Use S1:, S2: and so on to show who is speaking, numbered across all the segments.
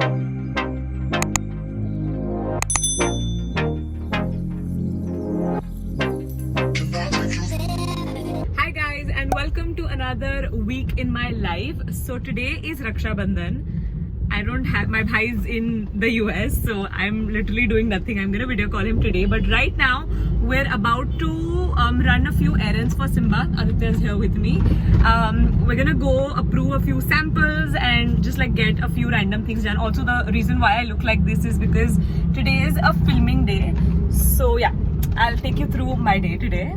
S1: Hi guys and welcome to another week in my life. So today is Raksha Bandhan. I don't have my bhai is in the US, so I'm literally doing nothing. I'm gonna video call him today. But right now we're about to run a few errands for Simba. Aditya's here with me. We're gonna go approve a few samples and just like get a few random things done. Also, the reason why I look like this is because today is a filming day. So yeah, I'll take you through my day today.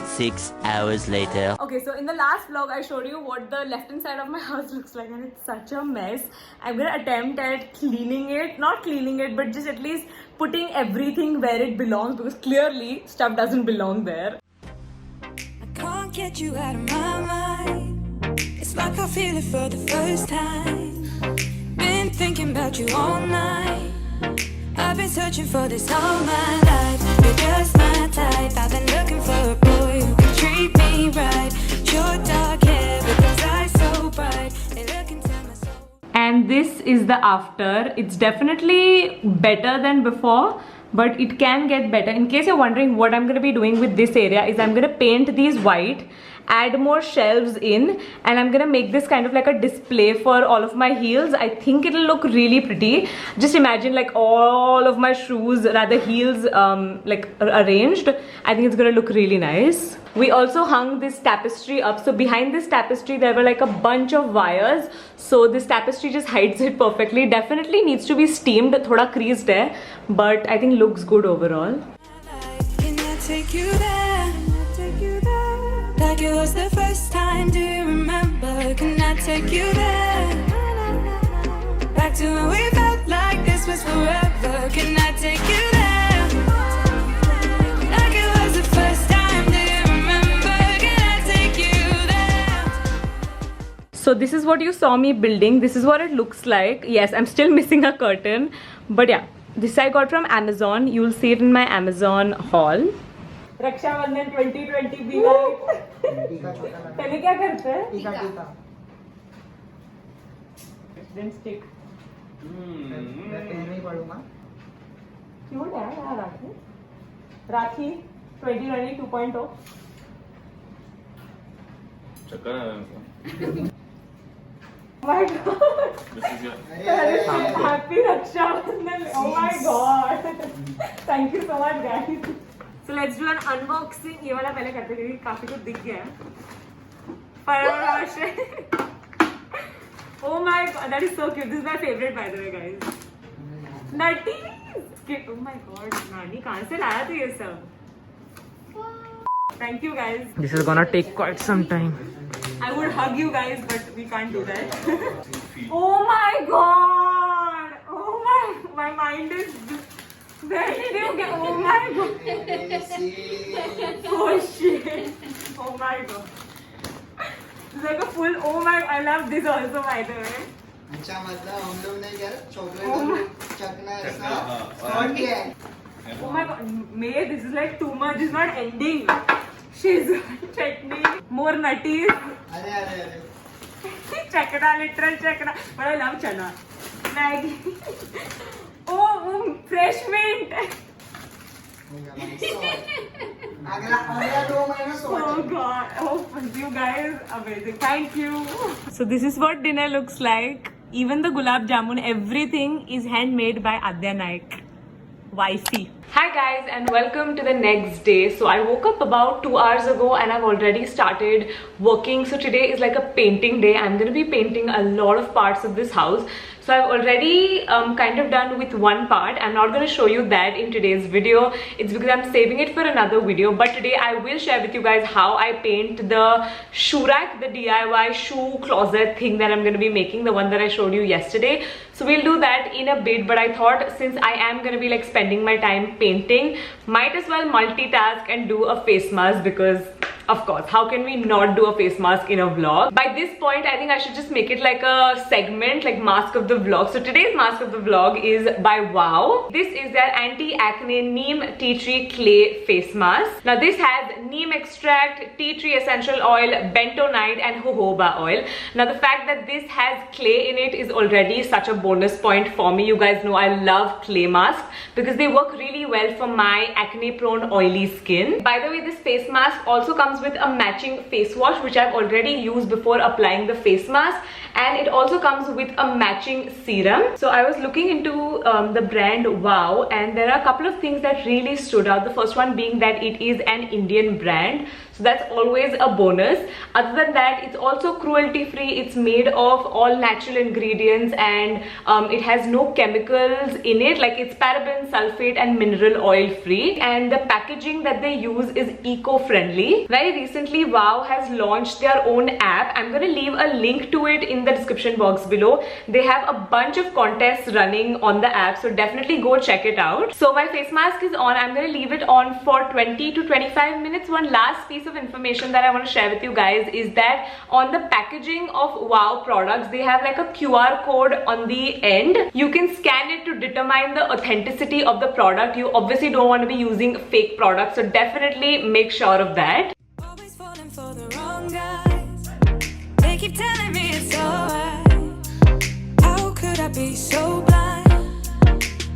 S2: 6 hours later.
S1: Okay, so in the last vlog I showed you what the left hand side of my house looks like, and it's such a mess. I'm gonna attempt at cleaning it, not cleaning it, but just at least putting everything where it belongs, because clearly stuff doesn't belong there.
S3: I can't get you out of my mind. It's like I feel it for the first time. Been thinking about you all night. I've been searching for this all my life. You're just my type. I've been looking for a boy who can treat me right. Your dark hair with those eyes so bright. They look into my soul.
S1: And this is the after. It's definitely better than before, but it can get better. In case you're wondering what I'm going to be doing with this area is I'm going to paint these white, add more shelves in, and I'm gonna make this kind of like a display for all of my heels. I think it'll look really pretty. Just imagine like all of my shoes, rather heels, like arranged. I think it's gonna look really nice. We also hung this tapestry up. So behind this tapestry there were like a bunch of wires, so this tapestry just hides it perfectly. Definitely needs to be steamed, thoda creased hai, but I think looks good overall.
S3: Can I take you there? Like it was the first time, do you remember? Can I take you there? Back to when we felt like this was forever. Can I take you there? Like it was the first time, do you remember? Can I take you there?
S1: So this is what you saw me building. This is what it looks like. Yes, I'm still missing a curtain, but yeah, this I got from Amazon. You'll see it in my Amazon haul. रक्षा बंधन 2020 be like पहले क्या करते हैं? टीका then stick.
S4: मैं पहले ही पढ़ूंगा.
S1: क्यों यार राखी 2020 2.0.
S5: चक्कर आ रहा है.
S1: My God. Happy Raksha Bandhan. Oh my God. Thank you so much guys. So let's do an unboxing. ये वाला पहले करते हैं क्योंकि काफी कुछ दिख गया है. Oh my God, that is so cute. This is my favorite by the way, guys. Nutties. Oh my God, नानी कहाँ से लाया तू ये सब? Thank you guys.
S4: This is gonna take quite some time.
S1: I would hug you guys, but we can't do that. Oh my God. Oh my mind is. Where did you get? Oh my God. Oh shit. Oh my God. It's like a full. Oh my. I love this also by the way.
S4: अच्छा मतलब हम लोग ने यार chocolate चखना ऐसा और क्या है?
S1: Oh my God. May this is like too much. It's not ending. She's chutney. More nutties.
S4: अरे
S1: Chakra, literal chakra. But I love chana. Maggie. Oh, fresh mint.
S4: अगला 2 महीना
S1: Oh God. Oh, you guys, amazing. Thank you. So this is what dinner looks like. Even the gulab jamun, everything is handmade by Adya Naik. Wifey. Hi guys and welcome to the next day. So I woke up about 2 hours ago and I've already started working. So today is like a painting day. I'm going to be painting a lot of parts of this house. So I've already kind of done with one part. I'm not going to show you that in today's video. It's because I'm saving it for another video. But today I will share with you guys how I paint the shoe rack, the DIY shoe closet thing that I'm going to be making, the one that I showed you yesterday. So we'll do that in a bit. But I thought since I am going to be like spending my time painting, might as well multitask and do a face mask because Of course, how can we not do a face mask in a vlog? By this point, I think I should just make it like a segment, like mask of the vlog. So today's mask of the vlog is by Wow. This is their anti-acne neem tea tree clay face mask. Now this has neem extract, tea tree essential oil, bentonite and jojoba oil. Now the fact that this has clay in it is already such a bonus point for me. You guys know I love clay masks because they work really well for my acne prone oily skin. By the way, this face mask also comes with a matching face wash which I've already used before applying the face mask, and it also comes with a matching serum. So I was looking into the brand Wow, and there are a couple of things that really stood out. The first one being that it is an Indian brand, so that's always a bonus. Other than that, it's also cruelty free. It's made of all natural ingredients, and it has no chemicals in it, like it's paraben, sulfate and mineral oil free, and the packaging that they use is eco-friendly. Very recently, Wow has launched their own app. I'm gonna leave a link to it in the description box below. They have a bunch of contests running on the app, so definitely go check it out. So my face mask is on. I'm gonna leave it on for 20 to 25 minutes. One last piece of information that I want to share with you guys is that on the packaging of Wow products, they have like a QR code on the end. You can scan it to determine the authenticity of the product. You obviously don't want to be using fake products, so definitely make sure of that.
S3: Always falling for the wrong guys. They keep telling me it's alright. How could I be so blind?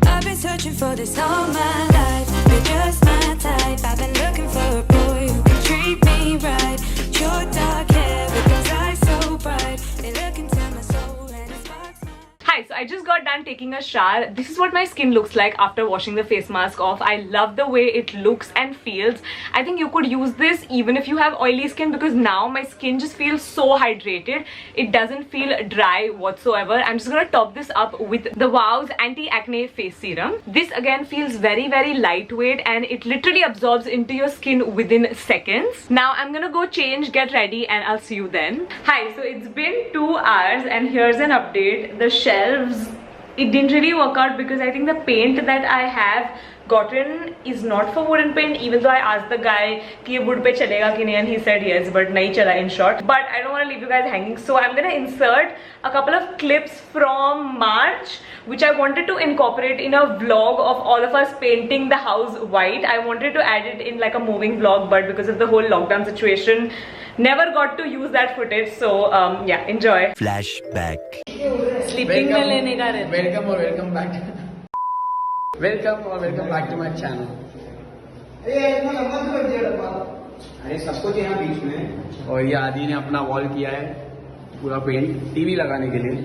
S3: I've been searching for this all my life. You're just my type. I've been looking for a boy who can treat me right. Your dark hair, because eyes so bright. They look into my soul and it sparks my...
S1: Hi, so I just got done taking a shower. This is what my skin looks like after washing the face mask off. I love the way it looks and feels. I think you could use this even if you have oily skin, because now my skin just feels so hydrated. It doesn't feel dry whatsoever. I'm just gonna top this up with the Wow's anti-acne face serum. This again feels very, very lightweight and it literally absorbs into your skin within seconds. Now I'm gonna go change, get ready, and I'll see you then. Hi, so it's been 2 hours and here's an update. The shelves, it didn't really work out because I think the paint that I have gotten is not for wooden paint, even though I asked the guy ki ye wood pe chalega ki nahi, and he said yes, but nahi chala in short. But I don't want to leave you guys hanging, so I'm gonna insert a couple of clips from March which I wanted to incorporate in a vlog of all of us painting the house white. I wanted to add it in like a moving vlog, but because of the whole lockdown situation, never got to use that footage. So yeah, enjoy.
S2: Flashback.
S1: Sleeping में लेने का रहता है.
S6: Welcome और welcome back to my channel. अरे सब कुछ यहाँ बीच में. और ये आदि ने अपना वॉल किया है पूरा पेंट टीवी लगाने के लिए.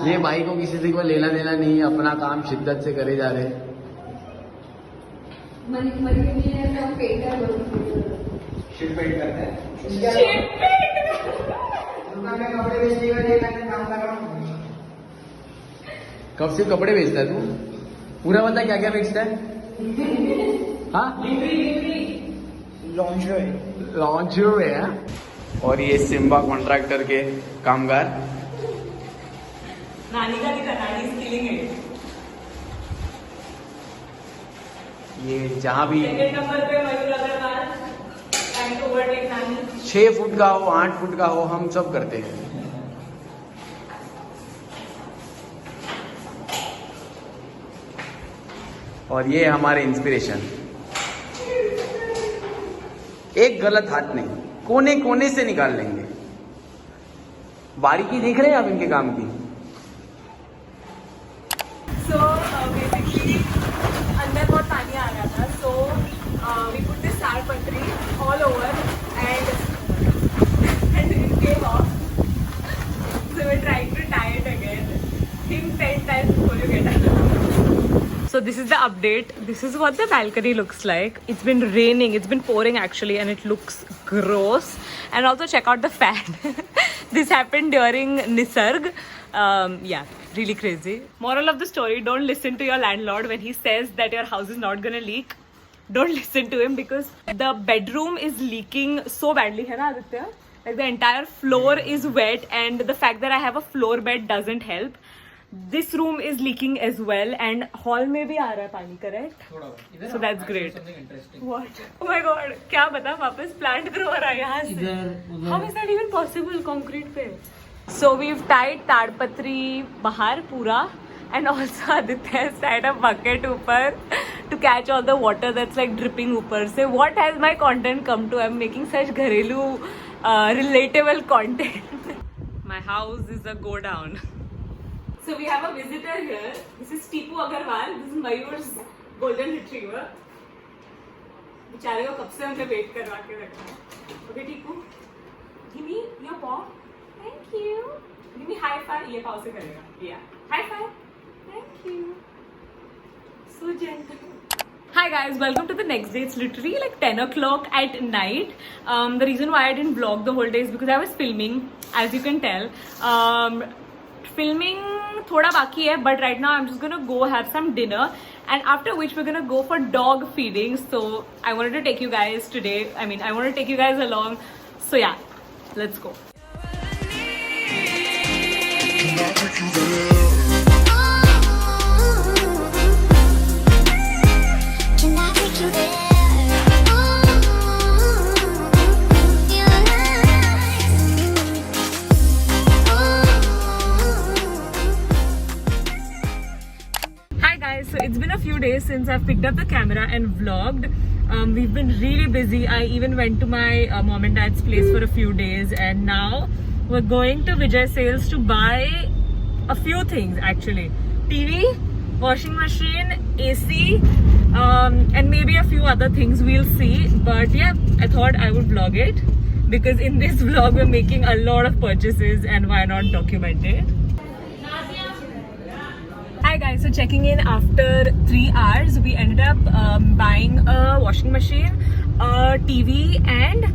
S6: ये भाई को किसी से कोई लेना देना नहीं है, अपना काम शिद्दत से करे जा रहे हैं. शिट पेंट करते हैं. कपड़े बेचने का काम कर रहा हूँ. कब से कपड़े बेचता है तू? पूरा बता क्या क्या बेचता है. हाँ, लॉन्जरे है. और ये सिम्बा कॉन्ट्रैक्टर के कामगार.
S1: नानी का दिखा, नानी is killing it.
S6: ये जहाँ भी
S1: सेकंड नंबर पे मयूर अग्रवाल, टाइम टू ओवरटेक नानी.
S6: 6 फुट का हो, 8 फुट का हो, हम सब करते हैं. और ये हमारे इंस्पिरेशन. एक गलत हाथ नहीं, कोने कोने से निकाल लेंगे. बारीकी देख रहे हैं आप इनके काम की.
S1: So basically अंदर बहुत पानी आ रहा था, so we put this sar patri all over and it came off. So we're trying to tie it again. Think 10 times before you get out. So this is the update. This is what the balcony looks like. It's been raining, it's been pouring actually, and it looks gross. And also check out the fan. This happened during Nisarg. Yeah, really crazy. Moral of the story, don't listen to your landlord when he says that your house is not gonna leak. Don't listen to him because the bedroom is leaking so badly, hai na Aditya? Like the entire floor is wet, and the fact that I have a floor bed doesn't help. This room is leaking as well, and hall में भी आ रहा है पानी, correct? So that's great. What? Oh my god! क्या बता वापस plant grow रहा है यहाँ से? How is that even possible? Concrete पे. So we've tied ताड़पत्री बाहर पूरा, and also Aditya has tied a bucket ऊपर to catch all the water that's like dripping ऊपर से. What has my content come to? I'm making such घरेलू relatable content. My house is a go down. So we have a visitor here. This is Tipu Agarwal. This is Mayur's golden retriever. बेचारे को कब से हमने wait करवा के रखा है. Okay, Tipu, give me your paw. Thank you. Give me high five. ये पाव से करेगा. Yeah. High five. Thank you. So gentle. Hi guys, welcome to the next day. It's literally like 10 o'clock at night. The reason why I didn't vlog the whole day is because I was filming, as you can tell. Filming thoda baki hai, but right now I'm just gonna go have some dinner, and after which we're gonna go for dog feeding. So I wanted to take you guys today. I want to take you guys along. So yeah, let's go. So it's been a few days since I've picked up the camera and vlogged. We've been really busy. I even went to my mom and dad's place for a few days, and now we're going to Vijay Sales to buy a few things actually. TV, washing machine, AC, and maybe a few other things, we'll see. But yeah, I thought I would vlog it because in this vlog we're making a lot of purchases, and why not document it. Hi guys, so checking in after 3 hours, we ended up buying a washing machine, a TV and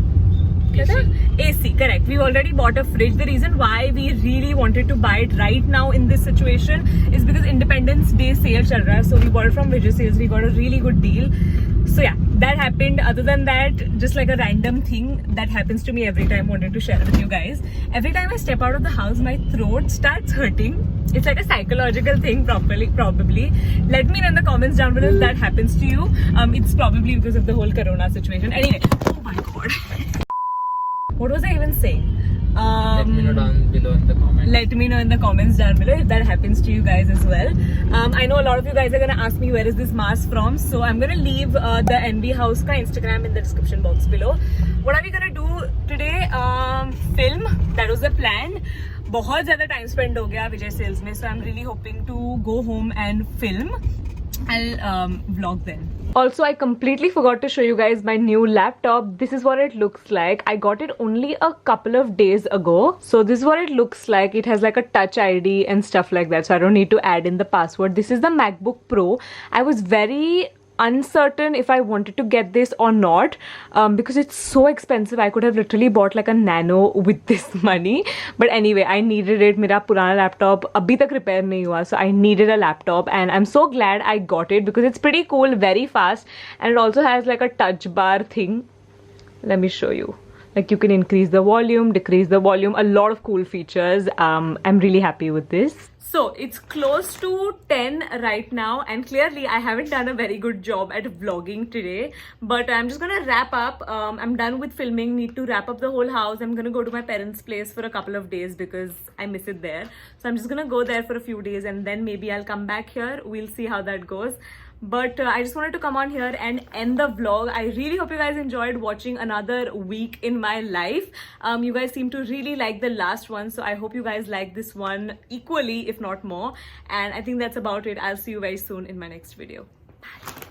S1: AC, correct. We've already bought a fridge. The reason why we really wanted to buy it right now in this situation is because Independence Day sale chal raha hai. So we bought it from Vijay Sales. We got a really good deal. So yeah, that happened. Other than that, just like a random thing that happens to me every time, wanted to share with you guys. Every time I step out of the house, my throat starts hurting. It's like a psychological thing, probably. Let me know in the comments down below if that happens to you. It's probably because of the whole corona situation. Anyway, oh my god. What was I even saying?
S6: Let me know down below in the comments.
S1: Let me know in the comments down below if that happens to you guys as well. I know a lot of you guys are gonna ask me where is this mask from, so I'm gonna leave the NB House ka Instagram in the description box below. What are we gonna do today? Film. That was the plan. बहुत ज़्यादा time spend हो गया Vijay Sales में, so I'm really hoping to go home and film. I'll vlog then. Also, I completely forgot to show you guys my new laptop. This is what it looks like. I got it only a couple of days ago. So this is what it looks like. It has like a touch ID and stuff like that. So I don't need to add in the password. This is the MacBook Pro. I was very uncertain if I wanted to get this or not because it's so expensive. I could have literally bought like a Nano with this money, but anyway, I needed it. मेरा पुराना laptop अभी तक repair नहीं हुआ, so I needed a laptop, and I'm so glad I got it because it's pretty cool, very fast, and it also has like a touch bar thing. Let me show you. Like you can increase the volume, decrease the volume, a lot of cool features. I'm really happy with this. So it's close to 10 right now, and clearly I haven't done a very good job at vlogging today, but I'm just gonna wrap up. I'm done with filming, need to wrap up the whole house. I'm gonna go to my parents' place for a couple of days because I miss it there. So I'm just gonna go there for a few days, and then maybe I'll come back here. We'll see how that goes. But I just wanted to come on here and end the vlog. I really hope you guys enjoyed watching another week in my life. You guys seem to really like the last one, so I hope you guys like this one equally, if not more. And I think that's about it. I'll see you very soon in my next video. Bye.